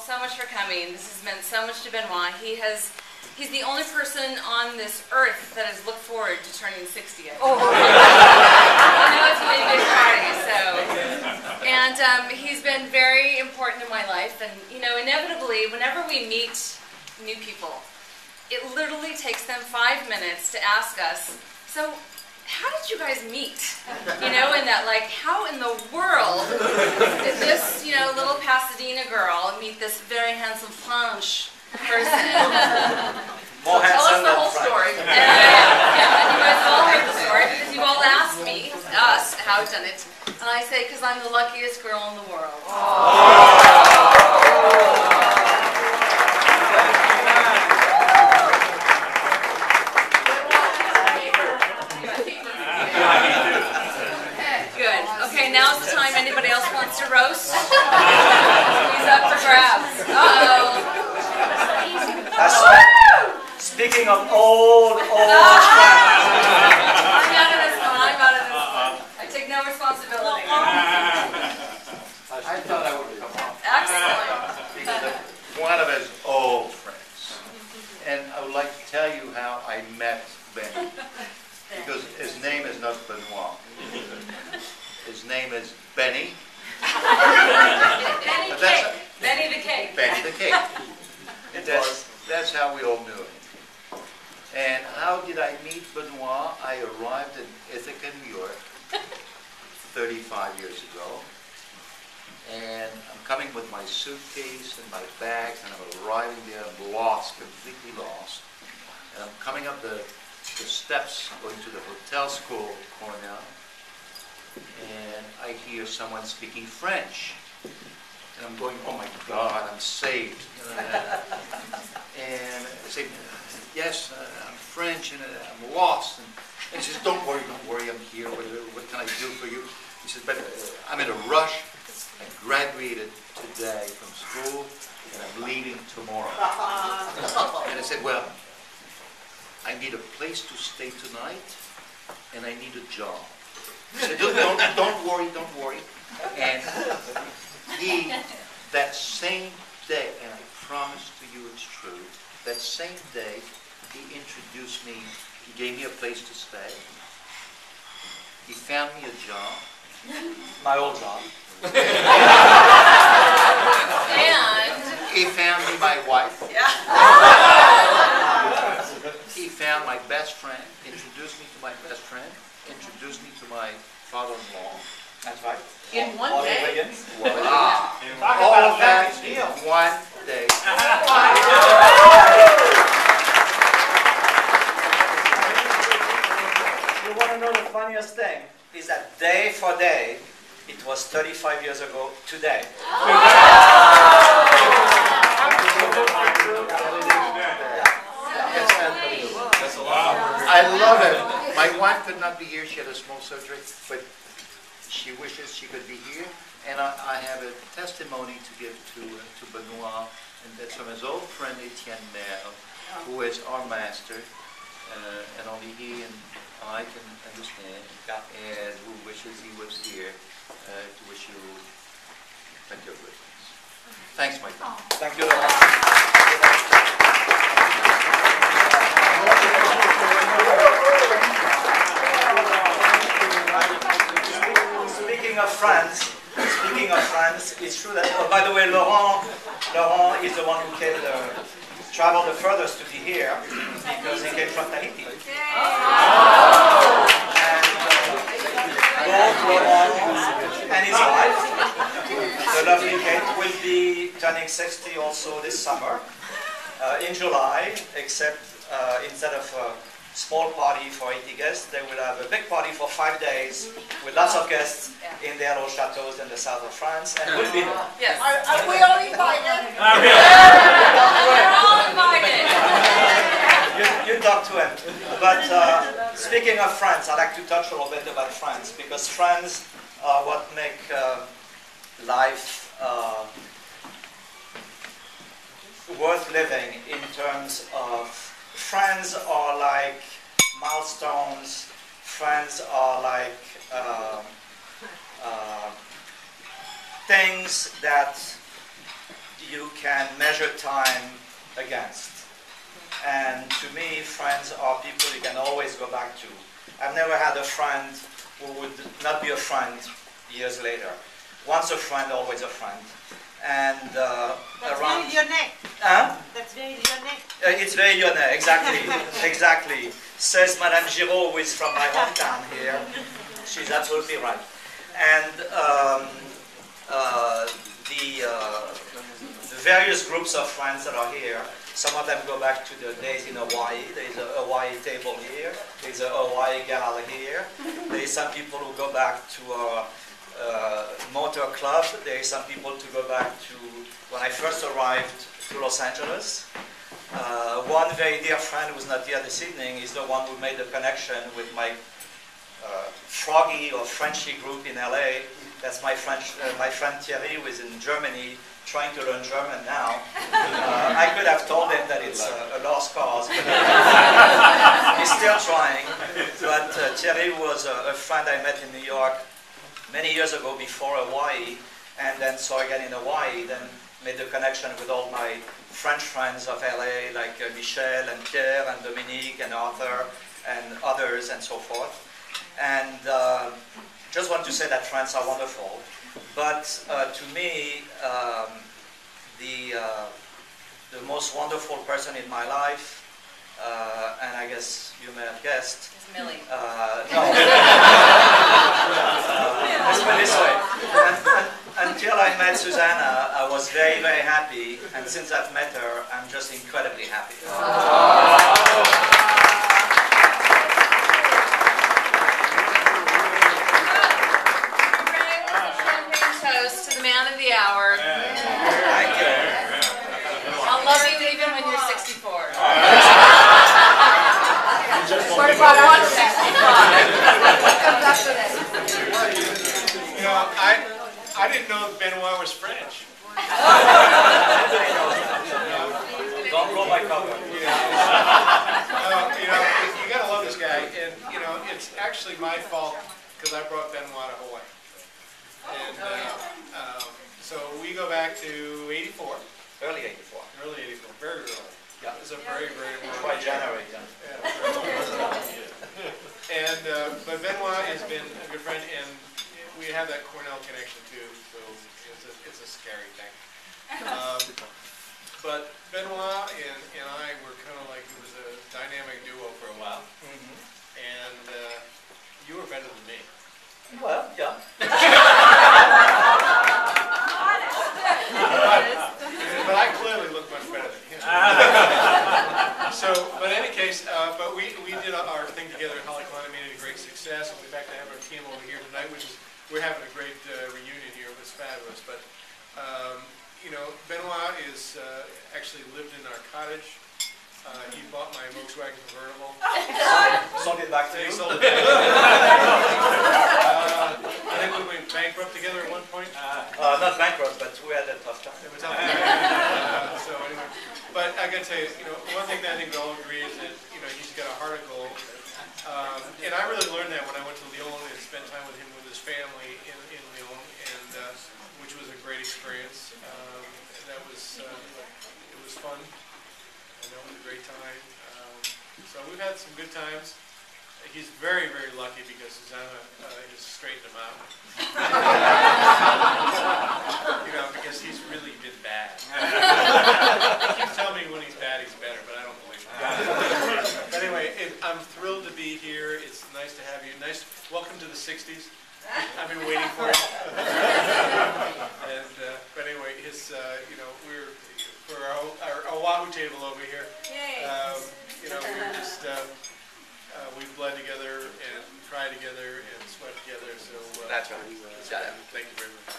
so much for coming. This has meant so much to Benoit. He's the only person on this earth that has looked forward to turning 60. I know it's a big party, so. And he's been very important in my life. And, you know, inevitably, whenever we meet new people, it literally takes them 5 minutes to ask us, so, how did you guys meet? You know, and that, like, how in the world did this, you know, little Pasadena girl meet this very handsome French person? More tell us the whole story. Yeah, you guys have all heard the story because you all asked me, us, how I've done it. And I say, because I'm the luckiest girl in the world. Good. Okay, now's the time anybody else wants to roast. He's up for grabs. Uh-oh. Speaking of old friends. I'm out of this one. I'm out of this one. I take no responsibility. I thought I would come off. Excellent. Because one of his old friends. And I would like to tell you how I met Benny. Because his name is not Benoit. His name is Benny. Benny the Cake. Benny the Cake. Benny the Cake. And that's how we all knew him. And how did I meet Benoit? I arrived in Ithaca, New York, 35 years ago. And I'm coming with my suitcase and my bags, and I'm arriving there, I'm lost, completely lost. And I'm coming up the steps going to the hotel school, Cornell, and I hear someone speaking French. And I'm going, oh my God, I'm saved. And I say, yes, I'm French and I'm lost. And she says, don't worry, I'm here. What can I do for you? He says, but I'm in a rush. I graduated today from school and I'm leaving tomorrow. And I said, well, I need a place to stay tonight and I need a job. He said, don't worry. And that same day, and I promise to you it's true, that same day, he introduced me, he gave me a place to stay, he found me a job. My old job. And he found me my wife. Yeah. He found my best friend, introduced me to my best friend, introduced me to my father-in-law. That's right. In one day. Voila. All of that in one day. You want to know the funniest thing? Is that day for day, it was 35 years ago today. I love it. My wife could not be here. She had a small surgery, but she wishes she could be here. And I have a testimony to give to Benoit, and that's from his old friend Etienne Merle, who is our master, and only he and I can understand, and who wishes he was here to wish you plenty of good things. Thanks, my friend. Thank you, Laurent. Speaking of France, it's true that, oh, by the way, Laurent is the one who traveled the furthest to be here because he came from Tahiti. And both Laurent and his wife, the lovely Kate, will be turning 60 also this summer in July, except instead of a small party for 80 guests, they will have a big party for 5 days with lots of guests in their little chateaus in the south of France, and we'll be there. Yes. Are we all invited? We're all invited. You talk to him. But speaking of France, I'd like to touch a little bit about France, because friends are what make life worth living in terms of friends are like milestones, friends are like things that you can measure time against. And to me, friends are people you can always go back to. I've never had a friend who would not be a friend years later. Once a friend, always a friend. And That's around... very unique. Huh? That's very unique. It's very unique, exactly. Exactly. Says Madame Giraud, who is from my hometown here. She's absolutely right. And the various groups of friends that are here, some of them go back to the days in Hawaii. There's a Hawaii table here. There's a Hawaii gal here. There's some people who go back to a motor club. There's some people to go back to when I first arrived to Los Angeles. One very dear friend who's not here this evening is the one who made the connection with my Froggy or Frenchy group in LA. That's my friend Thierry, who is in Germany, trying to learn German now. I could have told him that it's a lost cause, but he's still trying. But Thierry was a friend I met in New York many years ago before Hawaii, and then saw again in Hawaii, then made the connection with all my French friends of LA, like Michel and Pierre and Dominique and Arthur and others and so forth. And just want to say that friends are wonderful. But to me, the most wonderful person in my life, and I guess you may have guessed, It's Millie. no. Let's put it this way. Until I met Susanna, I was very, very happy. And since I've met her, I'm just incredibly happy. Toast to the man of the hour. Thank you. I'll love you even when you're 64. What about us? 65. You know, I didn't know Benoit was French. Don't blow my cover. You know, you gotta love this guy, and you know, it's actually my fault because I brought Benoit to Hawaii. And so we go back to '84. Early 84. Early '84, very early. Yeah. It was a very, very early. By January. Yeah. And but Benoit has been a good friend, and we have that Cornell connection too. So it's a scary thing. But Benoit and I were kind of like, it was a dynamic duo for a while. And you were better than me. Well, yeah. But I clearly look much better than him. So, but in any case, but we did our thing together at Holly Klein, made it a great success, and we're back to have our team over here tonight, which is, we're having a great reunion here. It was fabulous. But, you know, Benoit is actually lived in our cottage. He bought my Volkswagen convertible. Sold it back to you? He sold it back. I think we went bankrupt together at one point. Not bankrupt, but we had a tough time. It was tough. So anyway, but I gotta tell you, you know, one thing that I think we all agree is that, you know, he's got a heart of gold. And I really learned that when I went to Lyon and spent time with him with his family in Lyon, and which was a great experience. That was it was fun. And that was a great time. So we've had some good times. He's very, very lucky because Susanna has straightened him out. You know, because he's really been bad. He keeps telling me when he's bad, he's better, but I don't believe him. But anyway, I'm thrilled to be here. It's nice to have you. Nice. Welcome to the 60s. I've been waiting for it. And but anyway, his you know, we're for our Oahu table over here. You know, we're just we've bled together and cried together and sweat together. So That's right. Thank you very much.